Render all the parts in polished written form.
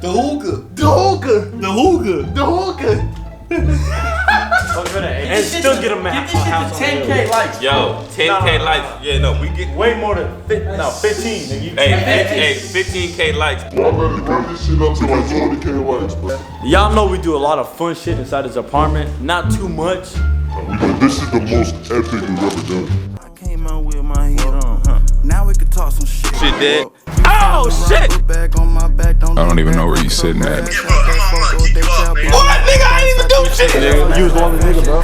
The hookah. The hookah. The hookah. The hookah. And still get a house on 10K likes. Yo, 10K likes. Yeah, no, we get way more than 15. Hey, 15K likes. Run this shit up to like 20K likes, bro. Y'all know we do a lot of fun shit inside this apartment. Not too much. This is the most epic we've ever done. I came out with my heat on. Now we can talk some shit. Shit dead. Oh shit! I don't even know where you sitting at. What, nigga? I ain't even do shit. You was one nigga, bro.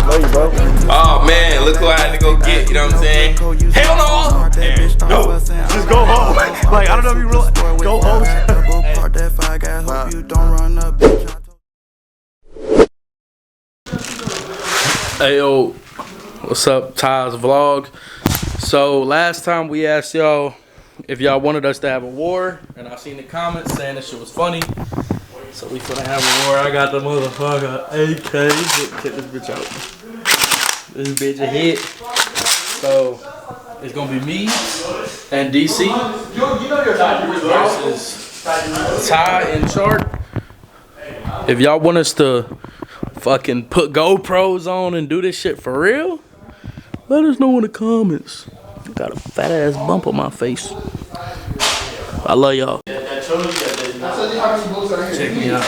Love you, bro. Oh man, look who I had to go get. You know what I'm saying? Hell no. No, just go home. Like I don't know if you realize. Go home. Hey yo, what's up, Ty's vlog? So last time we asked y'all if y'all wanted us to have a war, and I seen the comments saying this shit was funny. So we finna have a war. I got the motherfucker AK. Check this bitch out. This bitch a hit. So it's gonna be me and DC versus Ty and Shark. If y'all want us to fucking put GoPros on and do this shit for real, let us know in the comments. Got a fat ass bump on my face. I love y'all. Check me out.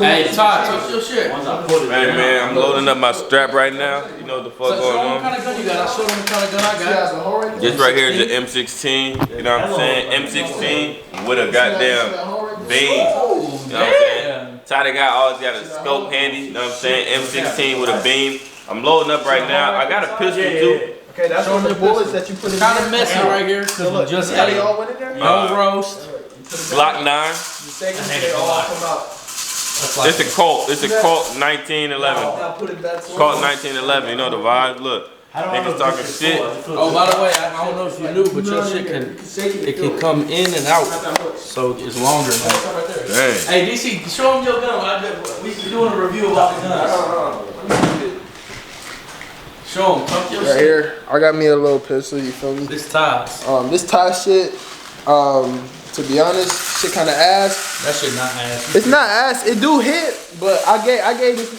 Hey, Todd, talk your shit. Hey man, I'm loading up my strap right now. You know what the fuck going on. What kind of gun you got? I'll show them what kind of gun I got. This right here is the M16. You know what I'm saying? M16 with a goddamn beam. You know what I'm saying? TyTheGuy always got a scope handy. You know what I'm saying? M16 with a beam. I'm loading up right now. I got a pistol too. Okay, that's one of the bullets that you put in. Kind of messy right here. Cause just had it all went in there. No roast. Glock 9. It's a Colt. It's a Colt 1911. Colt 1911. You know the vibe. Look, niggas talking shit. Oh, by the way, I don't know if you knew, but your shit can come in and out, so it's longer now. Dang. Hey, DC, show them your gun. We doing a review about the guns. Show them. Talk your shit. Right here, I got me a little pistol. You feel me? This ties. This tie shit. To be honest, shit kind of ass. That shit not ass. It's not ass. It do hit, but I gave this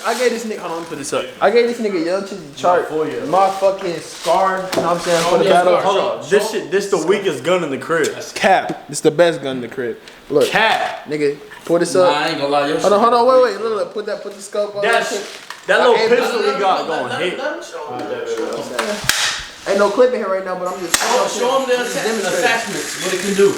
nigga. Hold on, put this up. I gave this nigga Young Cheesy Chart my fucking scar. You know what I'm saying? For the battle. Hold on. This the weakest gun in the crib. Cap. This the best gun in the crib. Look. Cap. Nigga, pull this up. Nah, I ain't gonna lie. Your hold on, wait. Look, put the scope on. That little pistol we got going hit. Ain't no clip in here right now, but I'm just show them the attachments, what it can do.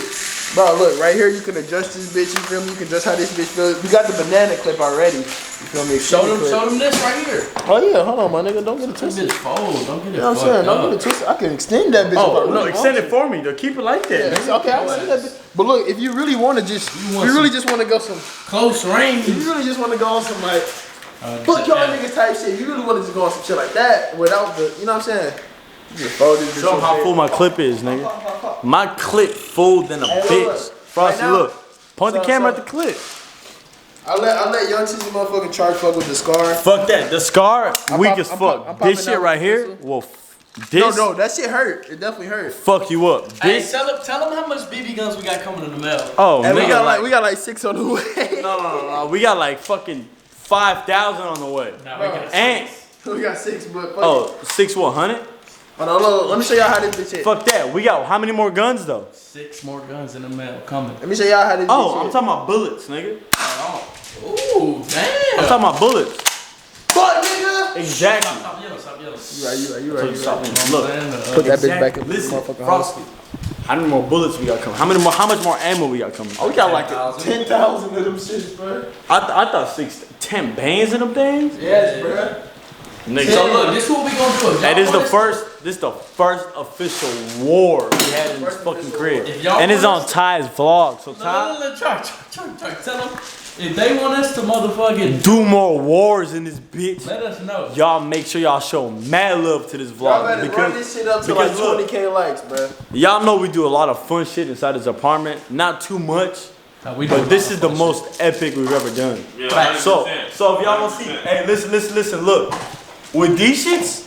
Bro, look, right here you can adjust this bitch, you feel me? You can adjust how this bitch feels. We got the banana clip already. You feel me? Show them this right here. Oh yeah, hold on my nigga, don't get it twisted. This bitch fold, don't get it. You know what I'm saying? Don't get it twisted. I can extend that bitch. Oh, no, extend it for me though. Keep it like that. Yeah, okay, I'll extend that bitch. But look, if you really wanna just really just wanna go some close range. If you really just wanna go on some like fuck y'all niggas type shit, you really wanna just go on some shit like that without the, you know what I'm saying? Show them how full my clip is, nigga. My clip full than a bitch. Frosty, look. Point the camera at the clip. I'll let Young Cheesy motherfucking Charge fuck with the scar. Fuck that. The scar, weak as fuck. This shit right here, well, this. No, that shit hurt. It definitely hurt. Fuck you up. Hey, tell them how much BB guns we got coming in the mail. Oh, and nigga. we got like 6 on the way. No. We got like fucking 5,000 on the way. No, we got 6. We got 6, but fuck 6 what, 100? Hold on, look, let me show y'all how this bitch hit. Fuck that. We got how many more guns though? 6 more guns in the mail coming. Let me show y'all how this bitch hit. I'm talking about bullets, nigga. Oh. Ooh, damn. I'm talking about bullets. Fuck, nigga. Exactly. Stop yelling. You right. Look, put that bitch back in the listen, motherfucking Frosty. How many more bullets we got coming? How much more ammo we got coming? Oh, we got like 10,000 of them shits, bro. I thought 10 bands in them things? Yes, bro. Nigga. So look, this is what we gonna do. Hey, this is the first official war we had in this fucking crib. And it's on Ty's vlog. So Ty, tell them if they want us to motherfucking do more wars in this bitch. Let us know. Y'all make sure y'all show mad love to this vlog. Y'all better run this shit up to like 20K likes, bro. Y'all know we do a lot of fun shit inside this apartment. Not too much. But this is the most epic we've ever done. Yeah, so if y'all want to see, hey, listen, look. With these shits,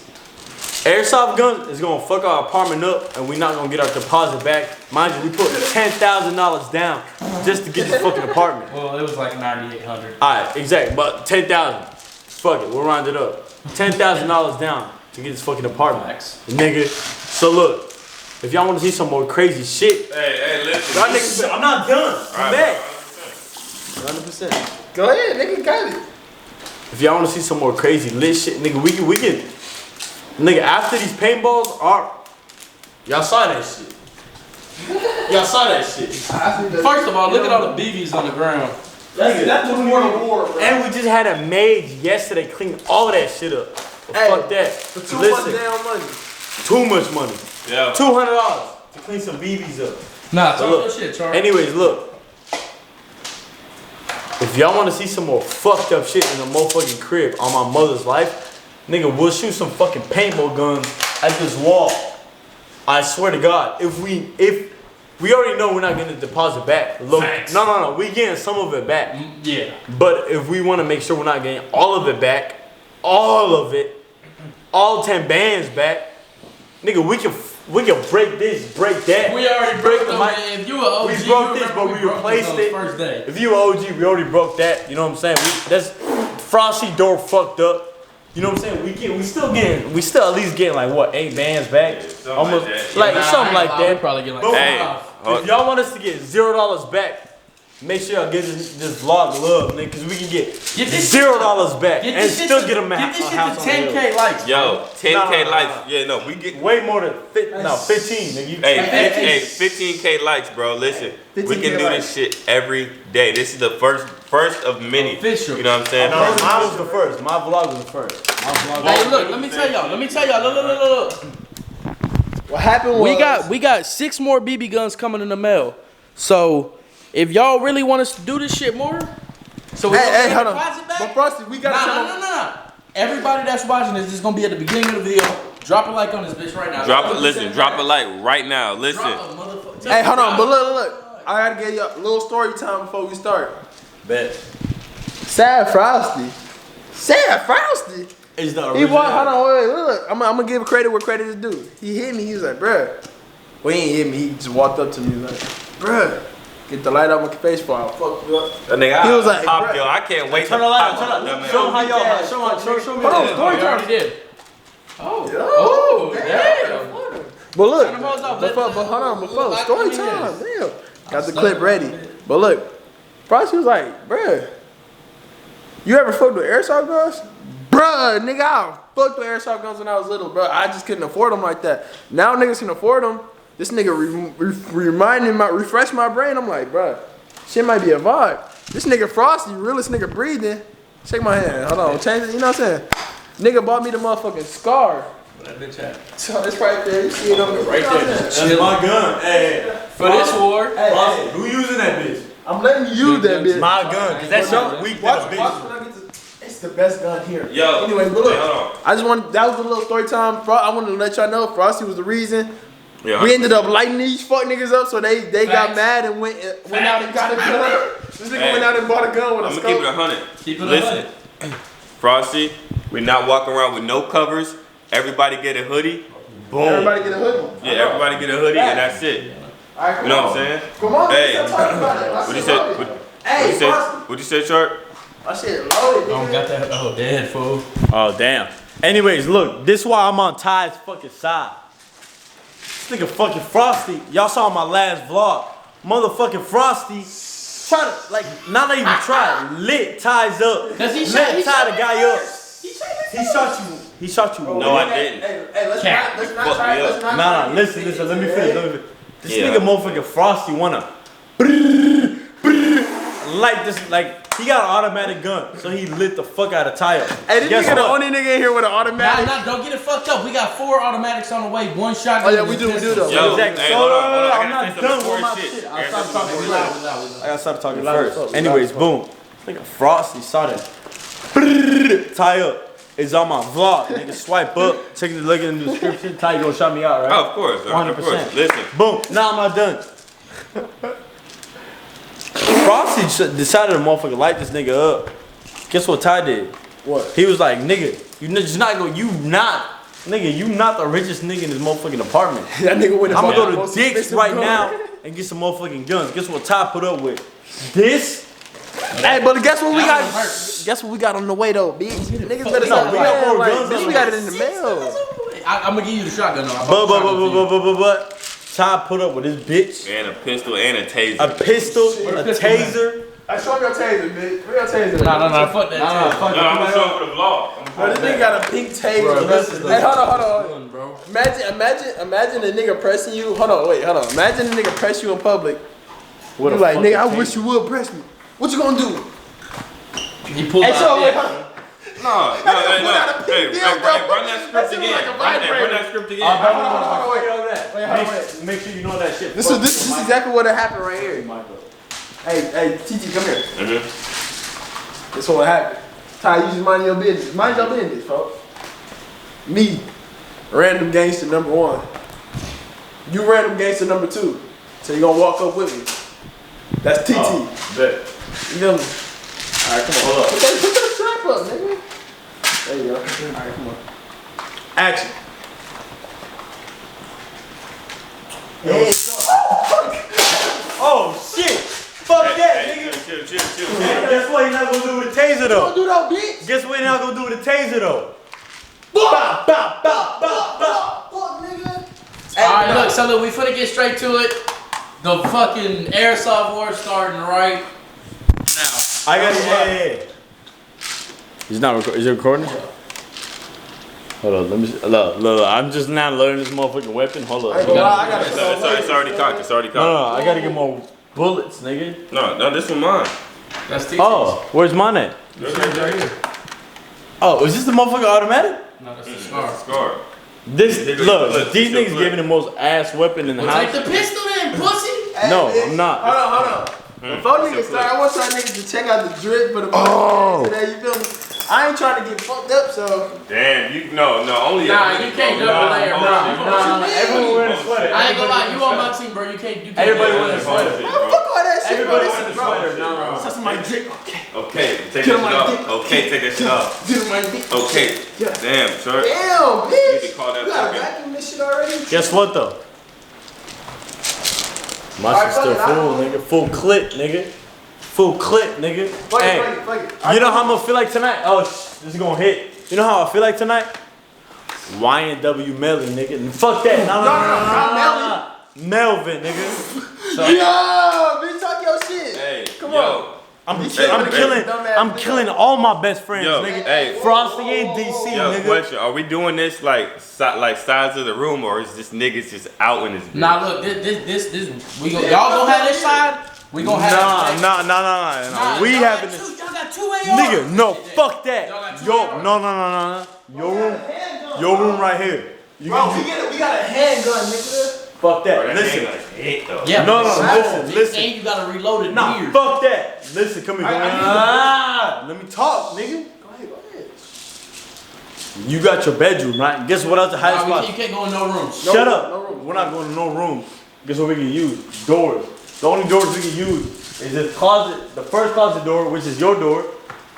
Airsoft gun is gonna fuck our apartment up, and we not gonna get our deposit back. Mind you, we put $10,000 down just to get this fucking apartment. Well, it was like 9,800. Alright, exactly, but 10,000. Fuck it, we'll round it up. $10,000 down to get this fucking apartment, nigga. So look, if y'all want to see some more crazy shit, Hey, listen. y'all niggas, I'm not done. I'm back. 100%. Go ahead, nigga, got it. If y'all want to see some more crazy lit shit, nigga, we can, nigga. After these paintballs are, y'all saw that shit. Y'all saw that shit. First of all, look at all the BBs on the ground. That's more than war, bro. And we just had a maid yesterday clean all that shit up. Well, fuck that. For too much damn money. Too much money. Yeah. $200 to clean some BBs up. Nah, talk Look, your shit, Charlie. anyways, look. If y'all want to see some more fucked up shit in the motherfucking crib on my mother's life, nigga, we'll shoot some fucking paintball guns at this wall. I swear to God, if we already know we're not getting the deposit back. Look, no, we getting some of it back. Yeah. But if we want to make sure we're not getting all of it back, all of it, all 10 bands back, nigga, we can break this, break that. We already broke the mic. If you an OG, we broke this, but we replaced it. First day. If you an OG, we already broke that. You know what I'm saying? That's Frosty door fucked up. You know what I'm saying? We still at least getting like what, 8 bands back? Yeah, almost like something like that. We probably get like But if y'all want us to get $0 back, make sure y'all give this vlog love, nigga, because we can get $0 back and still get them Get this shit to 10K likes. Yo, 10K likes. Yeah, no, we get way more than 15, nigga. Hey, 15K likes, bro. Listen, we can do this shit every day. This is the first of many. Official. You know what I'm saying? No, mine was the first. My vlog was the first. Hey, look, let me tell y'all. Look. What happened was We got 6 more BB guns coming in the mail. So if y'all really want us to do this shit more, so we hey, hold on. But Frosty, we got No. Everybody that's watching this is gonna be at the beginning of the video. Drop a like on this bitch right now. Drop a like right now. Listen. Hey, hold on, but look. I gotta give you a little story time before we start. Bet. Sad Frosty Is the He original. walked, hold on, wait, look. I'm gonna give credit where credit is due. He hit me, he was like, bruh. Well, he ain't hit me, he just walked up to me like, bruh, get the light out my face for I'll fuck you up. Nigga, He was like, pop, bruh. yo, I can't wait Turn to the light pop on. that man. Show them how y'all. Show me. Hold on, that. story We time. already did. Oh, damn. But look, Turn them all off. but hold on, before Look, story I time, mean, damn. Got the clip ready. But look, Frosty was like, bruh, you ever fucked with airsoft guns? Bruh, nigga, I fucked with airsoft guns when I was little, bruh. I just couldn't afford them like that. Now niggas can afford them. This nigga refresh my brain. I'm like, bruh, shit might be a vibe. This nigga Frosty, realest nigga breathing. Shake my hand. Hold on, change it. You know what I'm saying? Nigga bought me the motherfucking scar. That bitch had. So it's right there. You see it on the Right there. That's my gun. Hey. For this war. Frosty, who using that bitch? I'm letting you use that bitch. My gun, cause that's your weak Watch bitch. when I get to, it's the best gun here. Yo, Anyways, but look, hey, hold on. I just want, that was a little story time. I wanted to let y'all know Frosty was the reason. Yeah, We ended up lighting these fuck niggas up, so they got Facts. mad and went out and got a gun. This nigga went out and bought a gun with a I'm scope. gonna keep it 100. Keep it Listen, Frosty, we not walking around with no covers. Everybody get a hoodie. Boom. Everybody get a hoodie. Yeah, everybody get a hoodie, and that's it. All right, come You know on. what I'm saying? Come on, Hey, let's talk about it. what you say? Hey, Frosty. What you say, Shark? My shit loaded, Oh, nigga. got that. Oh, dead fool. Oh damn. Anyways, look, this is why I'm on Ty's fucking side. This nigga fucking Frosty. Y'all saw my last vlog. Motherfucking Frosty. Try to not even try. Lit Ty's up. Cause he Lit shot Ty the guy up. He shot you. He shot you. No, I didn't. Hey, let's Cap. not Fuck try. me Let's up. not Nah, try. listen. Let me finish. This Yeah. nigga motherfucking Frosty wanna like this, he got an automatic gun, so he lit the fuck out of Ty up. Hey, this Guess nigga the what? only nigga in here with an automatic. Nah, don't get it fucked up. We got 4 automatics on the way. 1 shotgun. Oh yeah, we do though. Yo, Exactly. hey, So, hold on. I'm I not gotta say done some with my important shit. shit. I'll stop talking We first. loud. I gotta stop talking Loud as first. fuck, Anyways, loud boom. Nigga Frosty saw that. Tie up. It's on my vlog. Nigga swipe up. Take a look in the description. Ty gonna shout me out, right? Oh, of course. 100%. Listen. Boom. Now I'm not done. Frosty decided to motherfucker light this nigga up. Guess what Ty did? What? He was like, nigga, you just not gonna, you not Nigga, you not the richest nigga in this motherfucking apartment. That nigga went. I'm gonna go to Dick's right now and get some motherfucking guns. Guess what Ty put up with? This. Hey, but guess what we got? Guess what we got on the way though, bitch? Niggas better start. We got more guns. Bitch, we got it in the mail. I'm gonna give you the shotgun though. But Ty put up with this bitch. And a pistol and a taser. A pistol, a taser. I show me your taser, bitch. Where your taser? Nah, fuck that. No, I'm gonna show it for the vlog. Bro, this nigga got a pink taser. Hey, hold on. Bro. Imagine a nigga pressing you. Hold on. Imagine a nigga press you in public. What You like, nigga, I wish you would press me. What you gonna do? He pulled out. No. Hey, run that script again. Run that script again. Make sure you know that shit. This is exactly what happened right here. Hey, TT, come here. This is what happened. Ty, you just mind your business. Mind your business, folks. Me, random gangster number 1. You random gangster number 2. So you gonna walk up with me. That's TT. Bet. You feel me? Alright, come on. Hold up. Put that strap up, nigga. There you go. Alright, come on. Action. Hey, Oh shit! Fuck that, nigga. Chill. Guess what? You're not gonna do with the taser though. don't do that, bitch. Guess what? You're not gonna do with the taser though. Fuck, nigga. Alright, look, so look, we finna get straight to it. The fucking airsoft war starting right now. I got it. He's not recording. Is it recording? Hold on, let me see. Look, I'm just now learning this motherfucking weapon. Hold on. It's already cocked. No, I gotta get more bullets, nigga. No, this one mine. That's TT's. Oh, where's mine at? Right here. Oh, is this the motherfucking automatic? No, that's the scar. Scar. These niggas giving the most ass weapon in the house. Take the pistol then, pussy. No, I'm not. Hold on. Before niggas start, I want y'all niggas to check out the drip for the today, you feel me? I ain't trying to get fucked up, so. Damn, no, only. Nah, you can't double layer, bro. Nah. Everyone wearing a sweater. I ain't gonna lie, you on my team, bro. You can't. Everybody wearing a sweater. Fuck all that shit, bro. Everybody wearing a sweater. No. That's my drip. Okay, take that shit off. Okay, take that shit off. Get on my dick. Okay. Damn, sir. Damn, bitch. You can call that You got a fucking. vacuum this shit already? Guess what though? My shit's still full, nigga. Full clip, nigga. Full clip, nigga. Hey, Fuck it. you know how I'm gonna feel like tonight? Oh, this is gonna hit. You know how I feel like tonight? YNW Melly, nigga. Fuck that. No, Melvin, nigga. So, Yo, bitch, talk your shit. Hey, Come yo. on. I'm killing all my best friends, Yo, nigga. hey. Frosty and DC, Yo, nigga. question: are we doing this like sides of the room, or is this niggas just out in this? Bitch? Nah, look, this y'all gonna have this side. We gonna have. Nah. We having this. Y'all got 2 AR. Nigga, no, fuck that. Y'all got 2 Yo, AR. no. Your room right here. You Bro, we got a handgun, nigga. fuck that. Bro, that Listen. ain't like hit though. Yeah, No, but listen. And you gotta reload it Nah, weird. fuck that. Listen, come here. Let me talk, nigga. Go ahead. You got your bedroom, right? Guess what else the highest Nah, spot? you can't go in no rooms. Shut up. no room. We're not going to no rooms. Guess what we can use? Doors. The only doors we can use is this closet, the first closet door, which is your door.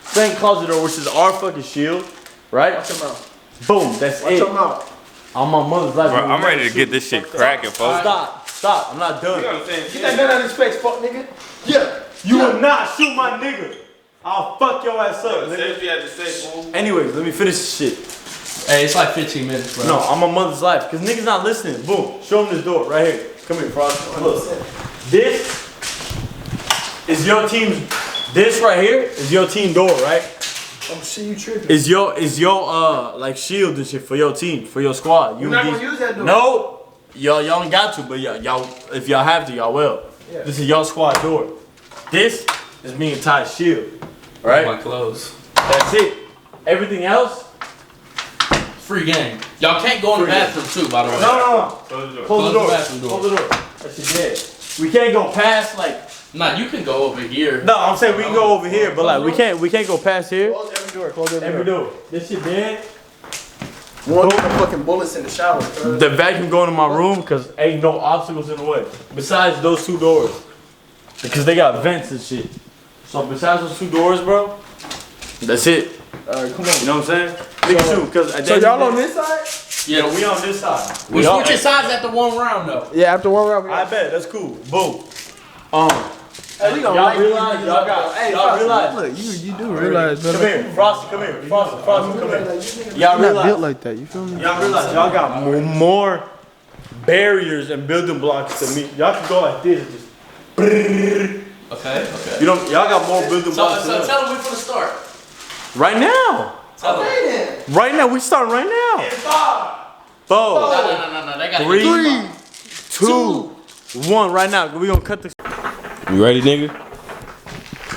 Second closet door, which is our fucking shield. Right? Watch your mouth. Boom, that's Watch it. your mouth. On my mother's life. Bro, I'm ready to get this shit cracking, folks. Stop. I'm not done. Get that gun out of his face, fuck nigga. Yeah. You will not shoot my nigga. I'll fuck your ass up, nigga. Say what you had to say, fool. Anyways, let me finish this shit. Hey, it's like 15 minutes, bro. No, on my mother's life. Because niggas not listening. Boom. Show them this door right here. Come here, Frost. Look. This is your team's. This right here is your team door, right? I'm shit, you tripping. Is your like shield and shit for your team, for your squad. You're not gonna use that door. Oh. No, y'all ain't got to, but y'all if y'all have to, y'all will. Yeah. This is your squad door. This is me and Ty's shield, right? My clothes. That's it. Everything else, Free game. Y'all can't go in the bathroom too, by the way. no. Close the door. Close the door. bathroom door. Close the door. That shit dead. We can't go past like. Nah, you can go over here. No, I'm saying we can go over here, but like we can't go past here. Close every door. Close Every door. This shit dead. One of the fucking bullets in the shower. The vacuum going in my room because ain't no obstacles in the way. Besides those 2 doors. Because they got vents and shit. So besides those 2 doors, bro, that's it. Alright, come on. You know what I'm saying? Nigga, shoot, because So y'all on this side? Yeah, we on this side. We switching sides after one round though. Yeah, after one round. I bet that's cool. Boom. Hey, we gonna Y'all realize y'all got. Hey, y'all realize. Look, you do realize, Come brother. here, Frosty. Come here, Frosty. Frosty, come here. Y'all I'm not built realize. like that. You feel me? Y'all realize y'all got more barriers and building blocks than me. Y'all can go like this and just. Okay. You don't. Y'all got more building blocks. So than us. tell them we for the start. Right now. Tell them. Right now. We starting right now. Four, No. They gotta 3, 2, 1. Right now. We gonna cut the. You ready, nigga?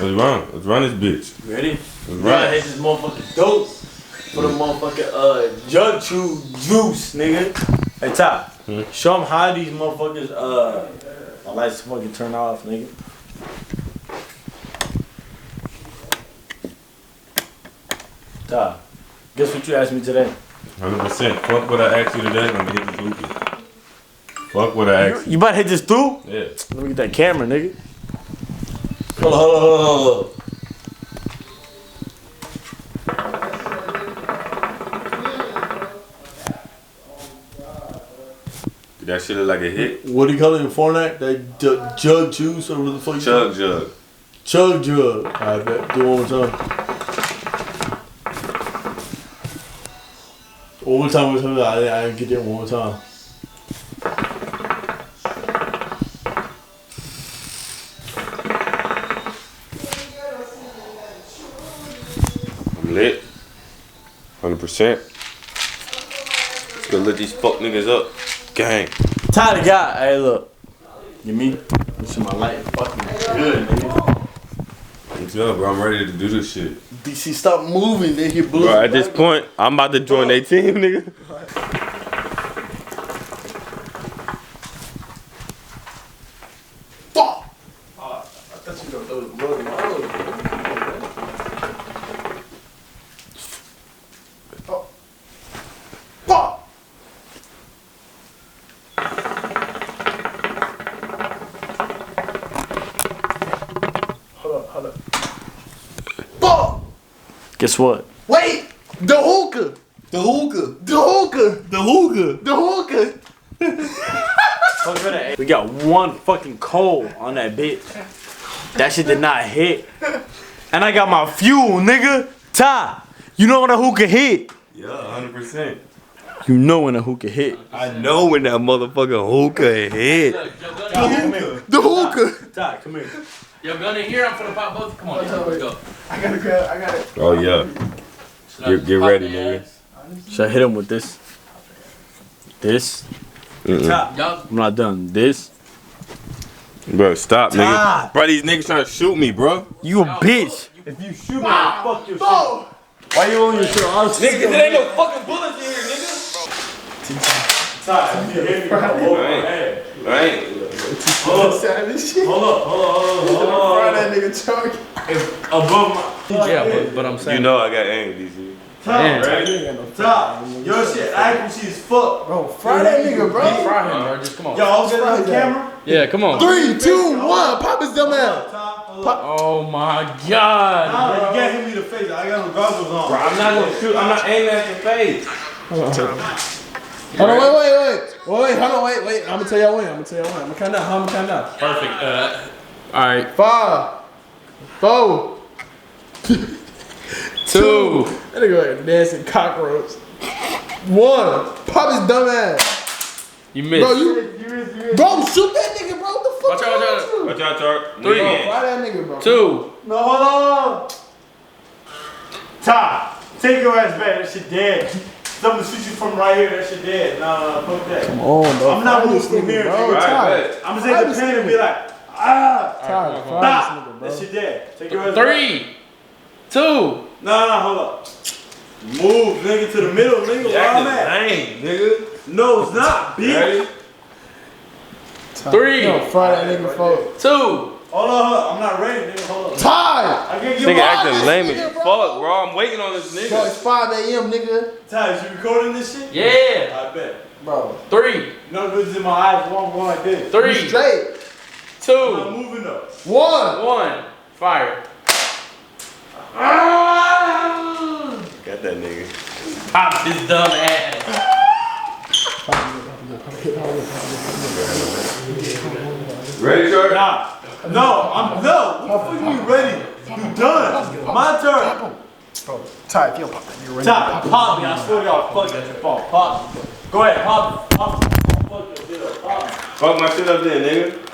Let's run. Let's run this bitch. Ready? Let's Right, run. hit this motherfucking dope for the motherfucking jug chew juice, nigga. Hey Ty, show them how these motherfuckers my lights fucking turn off, nigga. Ty, guess what you asked me today? 100%. Fuck what I asked you today. I'm gonna hit this loopy. Fuck what I asked you. You about to hit this through? Yeah. Let me get that camera, nigga. Hold on. Did that shit look like a hit? What do you call it in Fortnite? That jug juice or what the fuck you Chug jug. Chug jug. I bet. Do it one more time. One more time. I didn't get that one more time. I'm lit. 100%. Let's go let these fuck niggas up. Gang. TyTheGuy. Hey, look. You me? This is my light. Fucking good, nigga. What's up, bro? I'm ready to do this shit. DC, stop moving. They get blue. Bro, at this point, I'm about to join their team, nigga. Fuck. Fuck. Hold up. Fuck. Guess what? Wait! The hookah! The hookah! We got one fucking coal on that bitch. That shit did not hit. And I got my fuel, nigga. Ty, you know when a hookah hit? Yeah, 100%. You know when a hookah hit. I know when that motherfucking hookah hit. The hookah! Ty, come here. Yo, gun in here. I'm finna pop both. Come on, let's go. I gotta grab. I gotta. Oh, yeah. Get ready, nigga. Should I hit him with this? This? Ty, I'm not done. This? Bro, stop, Ty. nigga. Bro, these niggas trying to shoot me, bro. You a bitch. If you shoot me, I'll fuck your shit. Why you on your shit? Nigga, there ain't no fucking bullets in here, nigga. Ty, if you hit me, I'll blow my head. Right? Hold up. That nigga choking. Above my. Yeah, but I'm saying. You know I got aim, DC. Ty, your shit accuracy is fuck. Bro, fry that nigga, bro. Fry him, bro. Just come on. Y'all get on the camera? Yeah, come on. 3, 2, 1. Pop his dumb ass. Oh my God. You can't hit me in the face. I got no goggles on. Bro, I'm not gonna shoot. I'm not aiming at your face. Hold on, wait. Hold on, wait. I'm gonna tell y'all when. I'm gonna count down. Perfect. All right. 5, 4, 2. that nigga like a dancing cockroach. 1. Pop his dumb ass. You missed. Bro, bro, shoot that nigga, bro. What the fuck? Watch out. Watch out, Tark. 3. Fry that nigga, bro. 2. No, hold on. Ty, take your ass back. That shit dead. Someone shoot you from right here. That shit dead. No, fuck that. Come on, bro. I'm not moving from here, bro. nigga. Ty, I'm gonna take the pen and be like, ah. fry this nigga, Stop. bro. That shit dead. Take your ass back. 3. 2. No, hold up. Move, nigga, to the middle, nigga. Where I'm at? Lame, nigga. No, it's not, bitch. Ready? 3. Yo, fry that nigga, folks. 2. Hold on. I'm not ready, nigga. Hold on. Ty! I can't get Nigga my acting lame as nigga, fuck, bro. bro. I'm waiting on this Bro, nigga. it's 5 a.m., nigga. Ty, is you recording this shit? Yeah. I bet. Bro, 3. No good in my eyes. I'm going like this. 3. straight. 2. I'm moving up. 1. 1. Fire. Got that nigga. Pop his dumb ass. Ready, Short? Nah. No, I'm no. What the fuck you ready? You done. My turn. Bro, Ty, if you don't pop that, you're ready. Ty, pop me. I swear to God, fuck that shit. Pop me. Go ahead, pop me. Pop me. Fuck your shit up. Pop me. Fuck my shit up there, nigga.